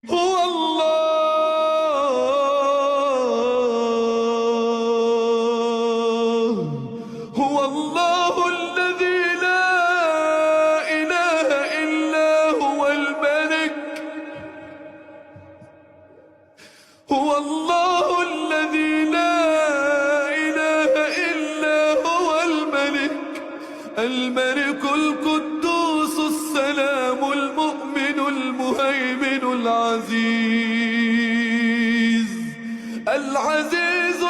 هو الله، هو الله الذي لا إله إلا هو الملك، هو الله الذي لا إله إلا هو الملك، الملك القدوس السلام المؤمن المهيمن العزيز العزيز